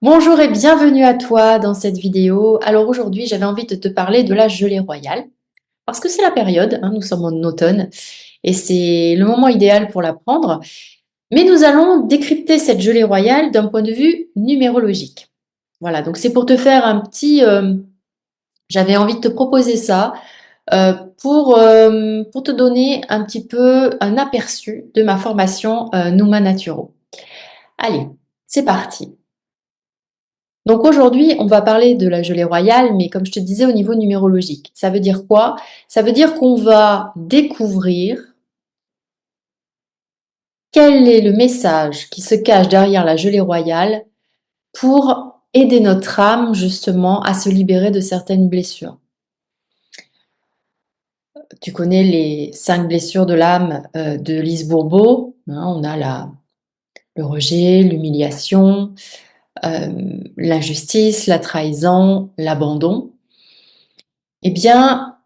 Bonjour et bienvenue à toi dans cette vidéo. Alors aujourd'hui, j'avais envie de te parler de la gelée royale parce que c'est la période, hein, nous sommes en automne et c'est le moment idéal pour la prendre. Mais nous allons décrypter cette gelée royale d'un point de vue numérologique. Voilà, donc c'est pour te faire un petit... j'avais envie de te proposer ça pour te donner un petit peu un aperçu de ma formation Numa Naturo. Allez, c'est parti. Donc aujourd'hui, on va parler de la gelée royale, mais comme je te disais au niveau numérologique. Ça veut dire quoi? Ça veut dire qu'on va découvrir quel est le message qui se cache derrière la gelée royale pour aider notre âme justement à se libérer de certaines blessures. Tu connais les 5 blessures de l'âme de Lise Bourbeau, hein, on a le rejet, l'humiliation, l'injustice, la trahison, l'abandon. Eh bien,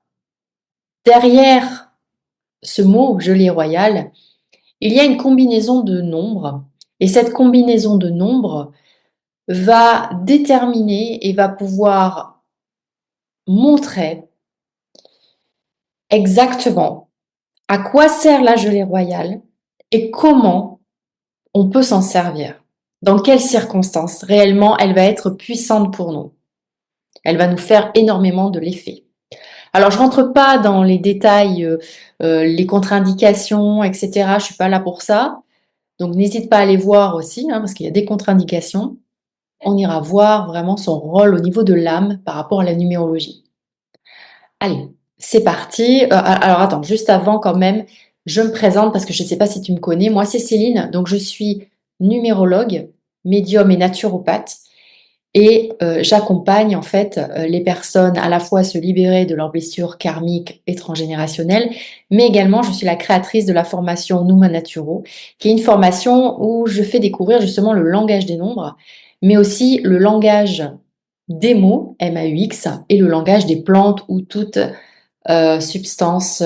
derrière ce mot gelée royale, il y a une combinaison de nombres et cette combinaison de nombres va déterminer et va pouvoir montrer exactement à quoi sert la gelée royale et comment on peut s'en servir. Dans quelles circonstances réellement elle va être puissante pour nous. Elle va nous faire énormément de l'effet. Alors, je rentre pas dans les détails, les contre-indications, etc. Je suis pas là pour ça. Donc, n'hésite pas à aller voir aussi, hein, parce qu'il y a des contre-indications. On ira voir vraiment son rôle au niveau de l'âme par rapport à la numérologie. Allez, c'est parti. Alors, attends, juste avant quand même, je me présente parce que je ne sais pas si tu me connais. Moi, c'est Céline, donc je suis numérologue, médium et naturopathe. Et j'accompagne en fait les personnes à la fois à se libérer de leurs blessures karmiques et transgénérationnelles, mais également je suis la créatrice de la formation Numa Naturo, qui est une formation où je fais découvrir justement le langage des nombres, mais aussi le langage des mots, MAUX, et le langage des plantes ou toute substance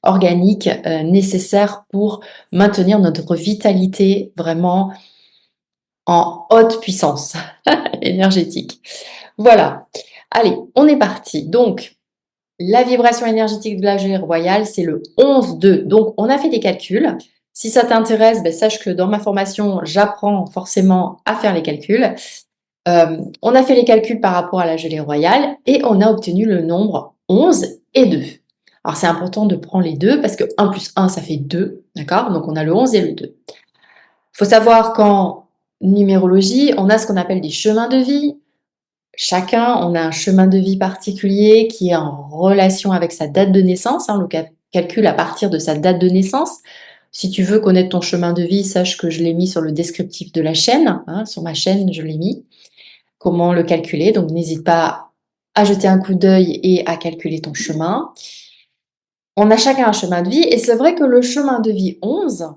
organique nécessaire pour maintenir notre vitalité vraiment en haute puissance énergétique. Voilà. Allez, on est parti. Donc, la vibration énergétique de la gelée royale, c'est le 11-2. Donc, on a fait des calculs. Si ça t'intéresse, ben, sache que dans ma formation, j'apprends forcément à faire les calculs. On a fait les calculs par rapport à la gelée royale et on a obtenu le nombre 11 et 2. Alors, c'est important de prendre les deux parce que 1 plus 1, ça fait 2. D'accord? Donc, on a le 11 et le 2. Il faut savoir qu'en numérologie, on a ce qu'on appelle des chemins de vie. Chacun, on a un chemin de vie particulier qui est en relation avec sa date de naissance. Hein, on le calcule à partir de sa date de naissance. Si tu veux connaître ton chemin de vie, sache que je l'ai mis sur le descriptif de la chaîne. Hein, sur ma chaîne, je l'ai mis. Comment le calculer. Donc, n'hésite pas à jeter un coup d'œil et à calculer ton chemin. On a chacun un chemin de vie. Et c'est vrai que le chemin de vie 11,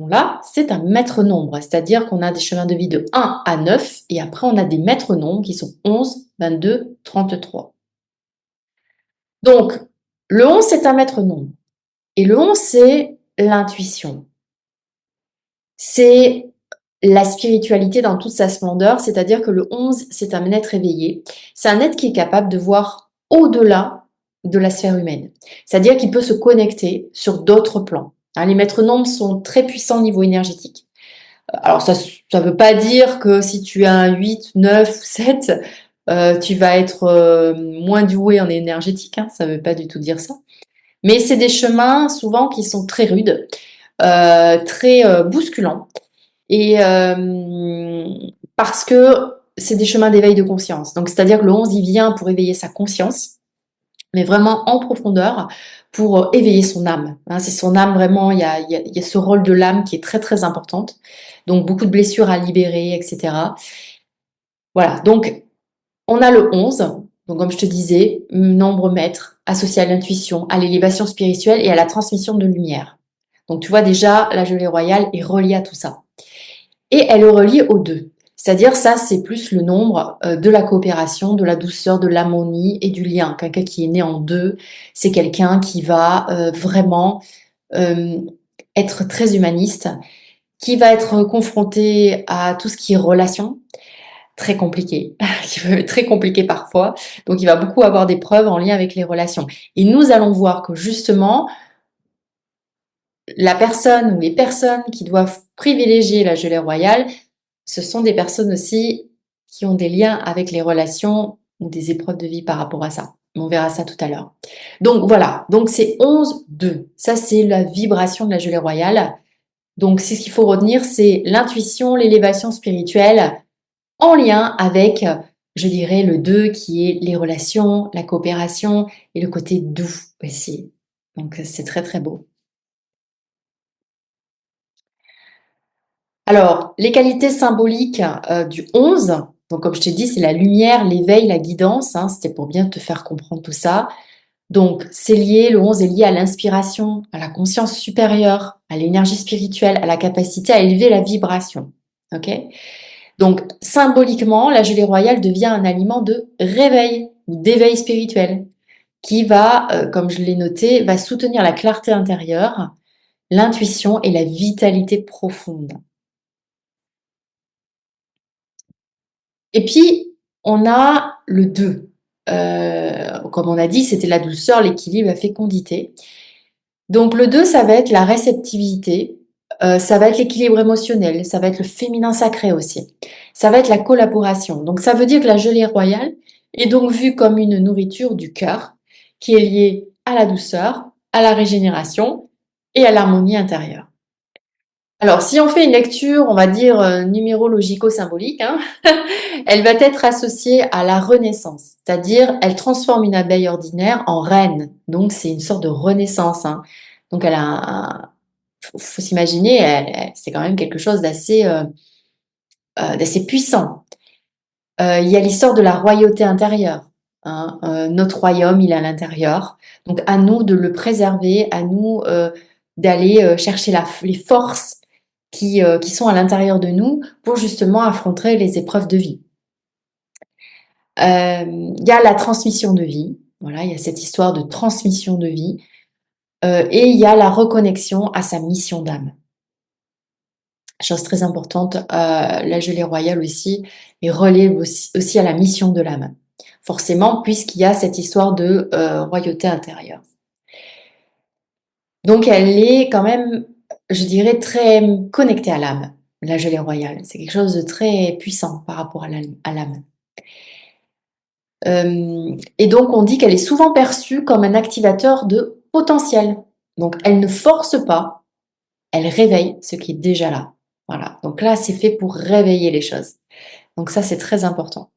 là, c'est un maître nombre, c'est-à-dire qu'on a des chemins de vie de 1 à 9 et après on a des maîtres nombres qui sont 11, 22, 33. Donc, le 11, c'est un maître nombre. Et le 11, c'est l'intuition. C'est la spiritualité dans toute sa splendeur, c'est-à-dire que le 11, c'est un être éveillé. C'est un être qui est capable de voir au-delà de la sphère humaine. C'est-à-dire qu'il peut se connecter sur d'autres plans. Hein, les maîtres nombres sont très puissants au niveau énergétique. Alors ça ne veut pas dire que si tu as un 8, 9 ou 7, tu vas être moins doué en énergétique, hein, ça ne veut pas du tout dire ça. Mais c'est des chemins souvent qui sont très rudes, très bousculants. Et parce que c'est des chemins d'éveil de conscience. Donc c'est-à-dire que le 11, il vient pour éveiller sa conscience, mais vraiment en profondeur pour éveiller son âme. Hein, c'est son âme vraiment, il y a ce rôle de l'âme qui est très très importante. Donc beaucoup de blessures à libérer, etc. Voilà, donc on a le 11, donc comme je te disais, nombre maître associé à l'intuition, à l'élévation spirituelle et à la transmission de lumière. Donc tu vois déjà, la gelée royale est reliée à tout ça. Et elle est reliée aux deux. C'est-à-dire, ça, c'est plus le nombre de la coopération, de la douceur, de l'harmonie et du lien. Quelqu'un qui est né en deux, c'est quelqu'un qui va vraiment euh, être très humaniste qui va être confronté à tout ce qui est relation, très compliqué, qui peut être très compliqué parfois. Donc, il va beaucoup avoir des preuves en lien avec les relations. Et nous allons voir que justement, la personne ou les personnes qui doivent privilégier la gelée royale, ce sont des personnes aussi qui ont des liens avec les relations ou des épreuves de vie par rapport à ça. On verra ça tout à l'heure. Donc voilà, donc c'est 11-2. Ça, c'est la vibration de la gelée royale. Donc, c'est ce qu'il faut retenir, c'est l'intuition, l'élévation spirituelle en lien avec, je dirais, le 2 qui est les relations, la coopération et le côté doux aussi. Donc, c'est très, très beau. Alors, les qualités symboliques du 11, donc comme je t'ai dit, c'est la lumière, l'éveil, la guidance, hein, c'était pour bien te faire comprendre tout ça. Donc, c'est lié, le 11 est lié à l'inspiration, à la conscience supérieure, à l'énergie spirituelle, à la capacité à élever la vibration. Ok? Donc, symboliquement, la gelée royale devient un aliment de réveil ou d'éveil spirituel qui va, comme je l'ai noté, va soutenir la clarté intérieure, l'intuition et la vitalité profonde. Et puis, on a le 2. Comme on a dit, c'était la douceur, l'équilibre, la fécondité. Donc le 2, ça va être la réceptivité, ça va être l'équilibre émotionnel, ça va être le féminin sacré aussi. Ça va être la collaboration. Donc ça veut dire que la gelée royale est donc vue comme une nourriture du cœur qui est liée à la douceur, à la régénération et à l'harmonie intérieure. Alors, si on fait une lecture, on va dire numérologico-symbolique, hein, elle va être associée à la renaissance, c'est-à-dire elle transforme une abeille ordinaire en reine. Donc, c'est une sorte de renaissance, hein. Donc, elle a faut s'imaginer, c'est quand même quelque chose d'assez puissant. Il y a l'histoire de la royauté intérieure, hein. Notre royaume, il est à l'intérieur. Donc, à nous de le préserver, à nous d'aller chercher les forces qui sont à l'intérieur de nous pour justement affronter les épreuves de vie. Il y a la transmission de vie, voilà, il y a cette histoire de transmission de vie, et il y a la reconnexion à sa mission d'âme. Chose très importante, la gelée royale aussi est reliée aussi à la mission de l'âme. Forcément, puisqu'il y a cette histoire de royauté intérieure. Donc elle est quand même, je dirais, très connectée à l'âme, la gelée royale. C'est quelque chose de très puissant par rapport à l'âme. Et donc on dit qu'elle est souvent perçue comme un activateur de potentiel. Donc elle ne force pas, elle réveille ce qui est déjà là. Voilà. Donc là, c'est fait pour réveiller les choses. Donc ça, c'est très important.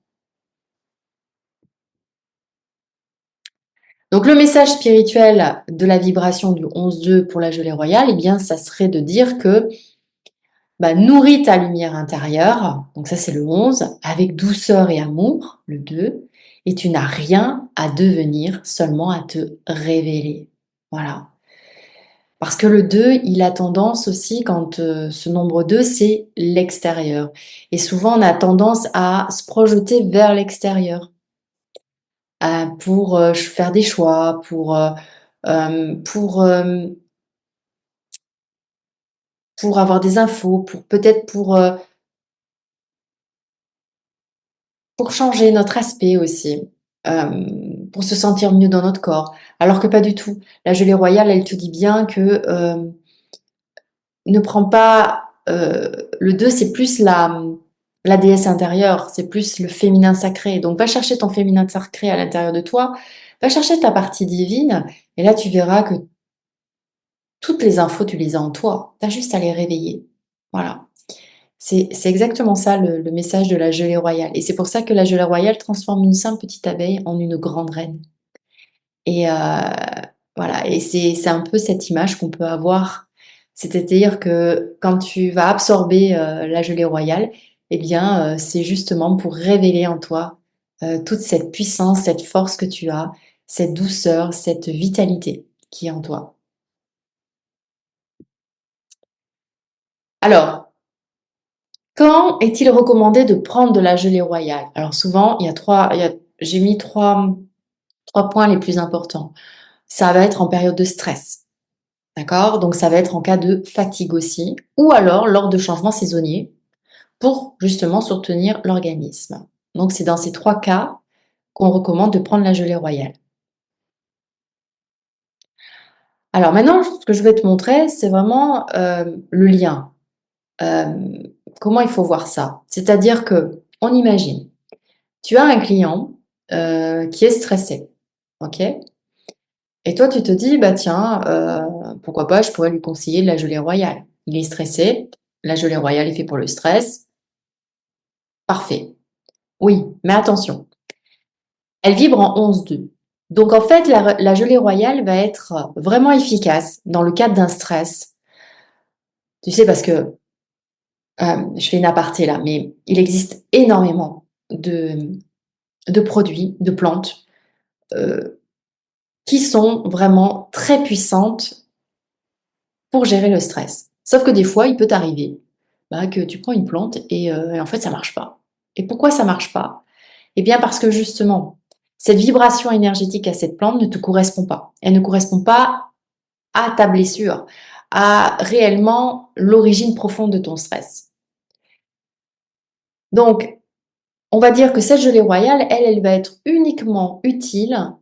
Donc le message spirituel de la vibration du 11-2 pour la gelée royale, eh bien, ça serait de dire que nourris ta lumière intérieure, donc ça c'est le 11, avec douceur et amour, le 2, et tu n'as rien à devenir, seulement à te révéler. Voilà. Parce que le 2, il a tendance aussi, quand ce nombre 2, c'est l'extérieur. Et souvent, on a tendance à se projeter vers l'extérieur pour faire des choix, pour avoir des infos, peut-être pour changer notre aspect aussi, pour se sentir mieux dans notre corps. Alors que pas du tout. La gelée royale, elle te dit bien que ne prends pas. Le 2, c'est plus la déesse intérieure, c'est plus le féminin sacré. Donc va chercher ton féminin sacré à l'intérieur de toi, va chercher ta partie divine, et là tu verras que toutes les infos, tu les as en toi. Tu as juste à les réveiller. Voilà. C'est exactement ça le message de la gelée royale. Et c'est pour ça que la gelée royale transforme une simple petite abeille en une grande reine. Et voilà, et c'est un peu cette image qu'on peut avoir. C'est-à-dire que quand tu vas absorber la gelée royale, eh bien, c'est justement pour révéler en toi toute cette puissance, cette force que tu as, cette douceur, cette vitalité qui est en toi. Alors, quand est-il recommandé de prendre de la gelée royale? Alors souvent, j'ai mis trois points les plus importants. Ça va être en période de stress. D'accord? Donc ça va être en cas de fatigue aussi, ou alors lors de changements saisonniers pour justement soutenir l'organisme. Donc c'est dans ces 3 cas qu'on recommande de prendre la gelée royale. Alors maintenant, ce que je vais te montrer, c'est vraiment, le lien. Hem, Comment il faut voir ça? C'est-à-dire qu'on imagine, tu as un client, qui est stressé, OK? Et toi, tu te dis: «Bah tiens, pourquoi pas, je pourrais lui conseiller de la gelée royale». Il est stressé, la gelée royale est fait pour le stress, parfait. Oui, mais attention, elle vibre en 11,2. Donc en fait, la gelée royale va être vraiment efficace dans le cadre d'un stress. Tu sais, parce que, je fais une aparté là, mais il existe énormément de produits, de plantes, heu, qui sont vraiment très puissantes pour gérer le stress. Sauf que des fois, il peut t'arriver, bah, que tu prends une plante et en fait ça marche pas. Et pourquoi ça marche pas? Eh bien parce que justement, cette vibration énergétique à cette plante ne te correspond pas. Elle ne correspond pas à ta blessure, à réellement l'origine profonde de ton stress. Donc, on va dire que cette gelée royale, elle va être uniquement utile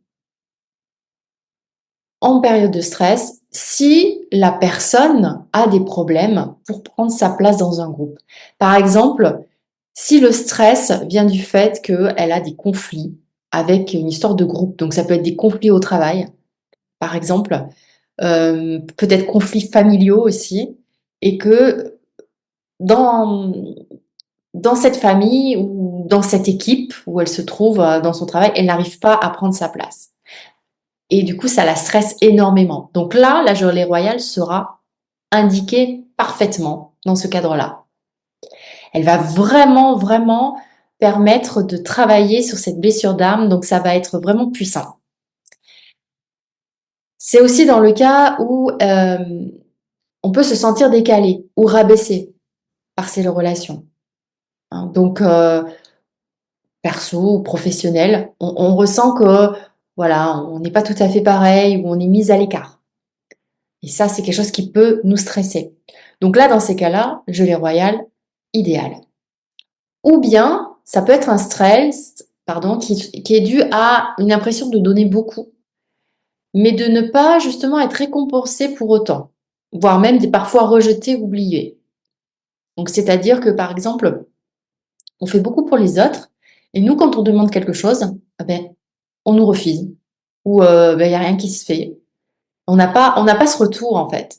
en période de stress si la personne a des problèmes pour prendre sa place dans un groupe. Par exemple, si le stress vient du fait qu'elle a des conflits avec une histoire de groupe, donc ça peut être des conflits au travail, par exemple, peut-être conflits familiaux aussi, et que dans dans cette famille ou dans cette équipe où elle se trouve, dans son travail, elle n'arrive pas à prendre sa place. Et du coup, ça la stresse énormément. Donc là, la gelée royale sera indiquée parfaitement dans ce cadre-là. Elle va vraiment, vraiment permettre de travailler sur cette blessure d'âme, donc ça va être vraiment puissant. C'est aussi dans le cas où on peut se sentir décalé ou rabaissé par ces relations, hein. Donc, perso ou professionnel, on ressent que voilà, on n'est pas tout à fait pareil ou on est mis à l'écart. Et ça, c'est quelque chose qui peut nous stresser. Donc là, dans ces cas-là, gelée royale, idéal. Ou bien, ça peut être un stress, pardon, qui est dû à une impression de donner beaucoup, mais de ne pas justement être récompensé pour autant, voire même parfois rejeté, oublié. Donc, c'est-à-dire que par exemple, on fait beaucoup pour les autres, et nous, quand on demande quelque chose, ah ben, on nous refuse, ou ben, il n'y a rien qui se fait. On n'a pas ce retour en fait.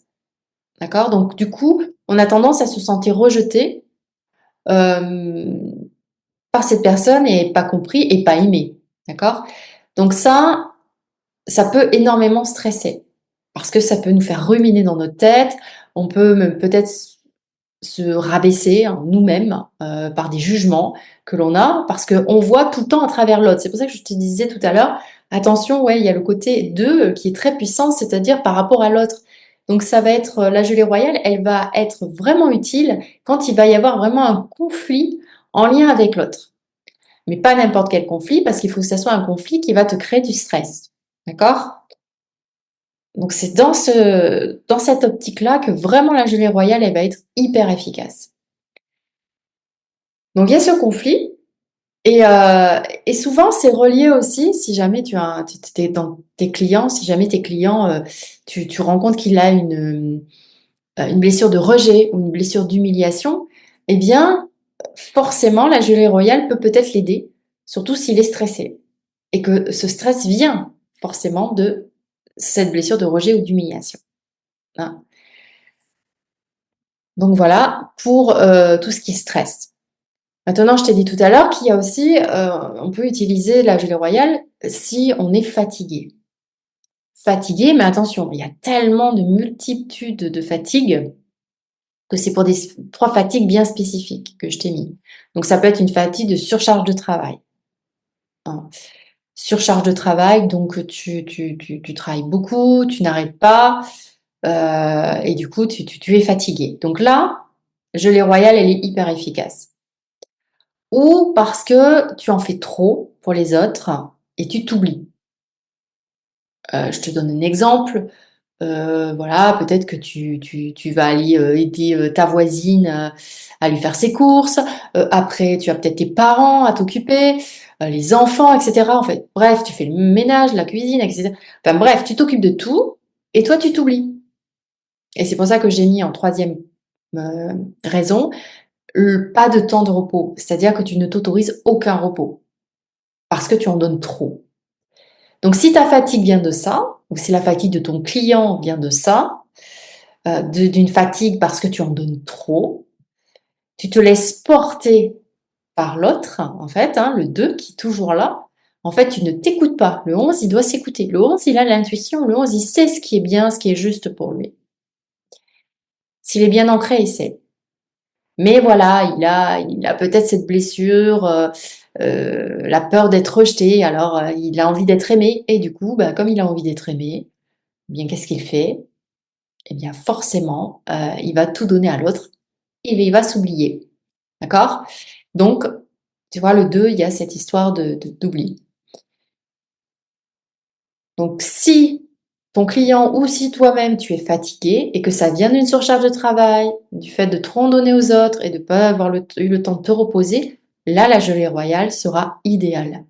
D'accord? Donc du coup, on a tendance à se sentir rejeté, hem, par cette personne et pas compris et pas aimé. D'accord? Donc ça peut énormément stresser parce que ça peut nous faire ruminer dans notre tête. On peut même peut-être se rabaisser, hein, nous-mêmes, par des jugements que l'on a parce qu'on voit tout le temps à travers l'autre. C'est pour ça que je te disais tout à l'heure, attention, ouais, il y a le côté 2 qui est très puissant, c'est-à-dire par rapport à l'autre. Donc ça va être, la gelée royale, elle va être vraiment utile quand il va y avoir vraiment un conflit en lien avec l'autre. Mais pas n'importe quel conflit parce qu'il faut que ça soit un conflit qui va te créer du stress. D'accord? Donc c'est dans cette optique-là que vraiment la gelée royale, elle va être hyper efficace. Donc il y a ce conflit et souvent c'est relié aussi si jamais tu es dans tes clients, si jamais tes clients, tu rends compte qu'il a une blessure de rejet ou une blessure d'humiliation, eh bien, forcément la gelée royale peut peut-être l'aider, surtout s'il est stressé et que ce stress vient forcément de cette blessure de rejet ou d'humiliation, hein. Donc voilà pour, tout ce qui est stress. Maintenant, je t'ai dit tout à l'heure qu'il y a aussi, on peut utiliser la gelée royale si on est fatigué. Fatigué, mais attention, il y a tellement de multitudes de fatigues que c'est pour des 3 fatigues bien spécifiques que je t'ai mis. Donc ça peut être une fatigue de surcharge de travail, hein. Surcharge de travail, donc tu travailles beaucoup, tu n'arrêtes pas, et du coup tu es fatigué. Donc là, gelée royale, elle est hyper efficace. Ou parce que tu en fais trop pour les autres et tu t'oublies. Je te donne un exemple. Voilà, peut-être que tu vas aller aider ta voisine à lui faire ses courses. Après, tu as peut-être tes parents à t'occuper, les enfants, etc. En fait, bref, tu fais le ménage, la cuisine, etc. Enfin bref, tu t'occupes de tout et toi, tu t'oublies. Et c'est pour ça que j'ai mis en troisième raison, pas de temps de repos. C'est-à-dire que tu ne t'autorises aucun repos parce que tu en donnes trop. Donc, si ta fatigue vient de ça, ou si la fatigue de ton client vient de ça, d'une fatigue parce que tu en donnes trop, tu te laisses porter par l'autre, en fait, hein, le 2 qui est toujours là. En fait, tu ne t'écoutes pas. Le 11, il doit s'écouter. Le 11, il a l'intuition. Le 11, il sait ce qui est bien, ce qui est juste pour lui. S'il est bien ancré, il sait. Mais voilà, il a peut-être cette blessure, la peur d'être rejeté. Alors, il a envie d'être aimé. Et du coup, bah, comme il a envie d'être aimé, eh bien, qu'est-ce qu'il fait? Eh bien, forcément, il va tout donner à l'autre et il va s'oublier. D'accord? Donc, tu vois, le 2, il y a cette histoire d'oubli. Donc, si ton client ou si toi-même tu es fatigué et que ça vient d'une surcharge de travail, du fait de trop en donner aux autres et de ne pas avoir eu le temps de te reposer, là, la gelée royale sera idéale.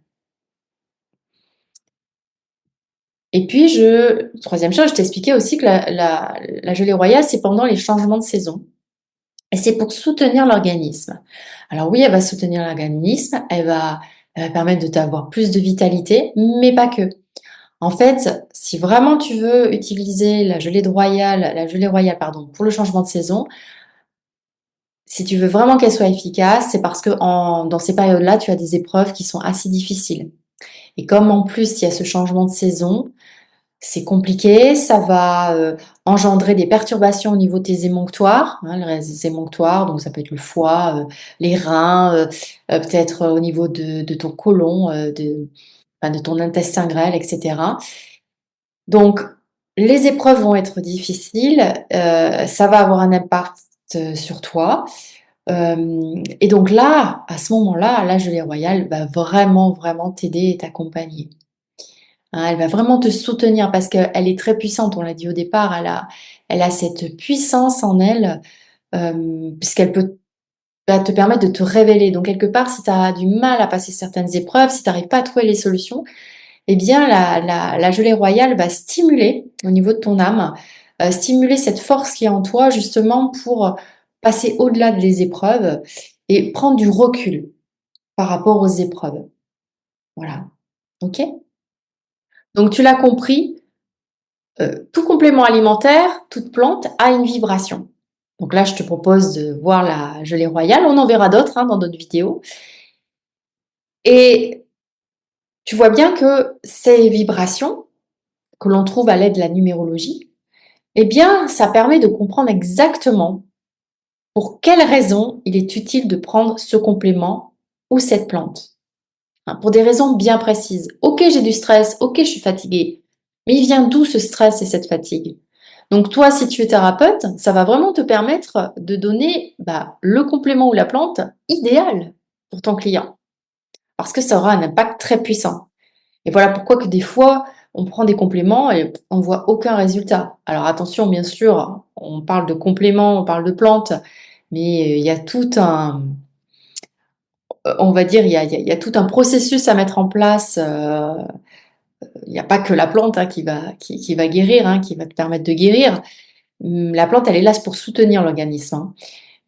Et puis, troisième chose, je t'expliquais aussi que la gelée royale, c'est pendant les changements de saison. Et c'est pour soutenir l'organisme. Alors oui, elle va soutenir l'organisme, elle va permettre de t'avoir plus de vitalité, mais pas que. En fait, si vraiment tu veux utiliser la gelée royale, pardon, pour le changement de saison, si tu veux vraiment qu'elle soit efficace, c'est parce que dans ces périodes-là, tu as des épreuves qui sont assez difficiles. Et comme en plus il y a ce changement de saison, c'est compliqué, ça va engendrer des perturbations au niveau de tes émonctoires, hein, les émonctoires, donc ça peut être le foie, les reins, peut-être au niveau de ton côlon, enfin, de ton intestin grêle, etc. Donc, les épreuves vont être difficiles, ça va avoir un impact sur toi. Et donc là, à ce moment-là, la gelée royale va vraiment, vraiment t'aider et t'accompagner. Hein, elle va vraiment te soutenir parce qu'elle est très puissante, on l'a dit au départ, elle a cette puissance en elle, puisqu'elle peut va te permettre de te révéler. Donc quelque part, si tu as du mal à passer certaines épreuves, si tu n'arrives pas à trouver les solutions, eh bien la gelée royale va stimuler au niveau de ton âme, stimuler cette force qui est en toi justement pour passer au-delà des épreuves et prendre du recul par rapport aux épreuves. Voilà. OK? Donc tu l'as compris, tout complément alimentaire, toute plante a une vibration. Donc là, je te propose de voir la gelée royale. On en verra d'autres hein, dans d'autres vidéos. Et tu vois bien que ces vibrations, que l'on trouve à l'aide de la numérologie, eh bien, ça permet de comprendre exactement pour quelles raisons il est utile de prendre ce complément ou cette plante. Hein, pour des raisons bien précises. Ok, j'ai du stress, ok, je suis fatiguée. Mais il vient d'où ce stress et cette fatigue? Donc toi, si tu es thérapeute, ça va vraiment te permettre de donner le complément ou la plante idéal pour ton client. Parce que ça aura un impact très puissant. Et voilà pourquoi que des fois, on prend des compléments et on voit aucun résultat. Alors attention, bien sûr, on parle de compléments, on parle de plantes, mais il y a tout un, on va dire, il y a tout un processus à mettre en place. Il n'y a pas que la plante hein, qui va guérir, hein, qui va te permettre de guérir. La plante, elle est là pour soutenir l'organisme. Hein.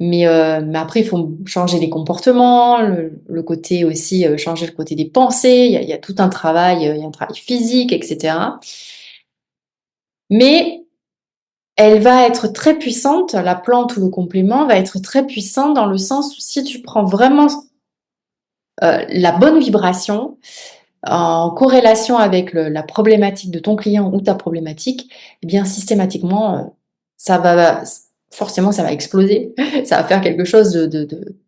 Mais après, il faut changer les comportements, le côté aussi, changer le côté des pensées. Il y a tout un travail, il y a un travail physique, etc. Mais elle va être très puissante, la plante ou le complément va être très puissant dans le sens où si tu prends vraiment la bonne vibration, en corrélation avec la problématique de ton client ou ta problématique, eh bien systématiquement, ça va forcément ça va exploser. Ça va faire quelque chose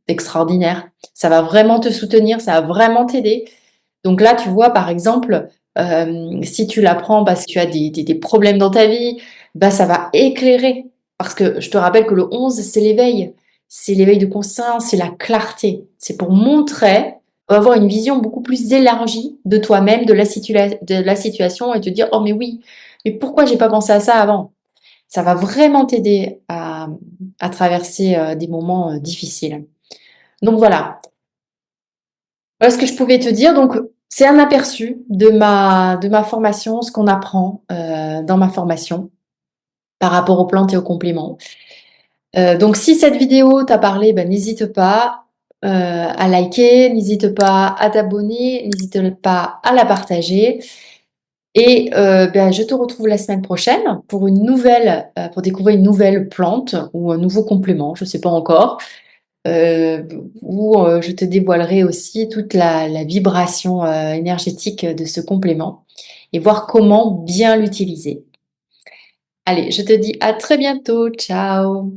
d'extraordinaire. Ça va vraiment te soutenir, ça va vraiment t'aider. Donc là, tu vois, par exemple, si tu la prends parce que tu as des problèmes dans ta vie, bah, ça va éclairer. Parce que je te rappelle que le 11, c'est l'éveil. C'est l'éveil de conscience, c'est la clarté. C'est pour montrer, avoir une vision beaucoup plus élargie de toi-même, de la situation et te dire, oh mais oui, Mais pourquoi j'ai pas pensé à ça avant? Ça va vraiment t'aider à traverser des moments difficiles. Donc voilà ce que je pouvais te dire. Donc c'est un aperçu de ma formation, ce qu'on apprend dans ma formation par rapport aux plantes et aux compléments. Donc si cette vidéo t'a parlé, ben, n'hésite pas à liker, n'hésite pas à t'abonner, n'hésite pas à la partager. Et ben, je te retrouve la semaine prochaine pour pour découvrir une nouvelle plante ou un nouveau complément, je ne sais pas encore, euh, où je te dévoilerai aussi toute la vibration énergétique de ce complément et voir comment bien l'utiliser. Allez, je te dis à très bientôt, ciao!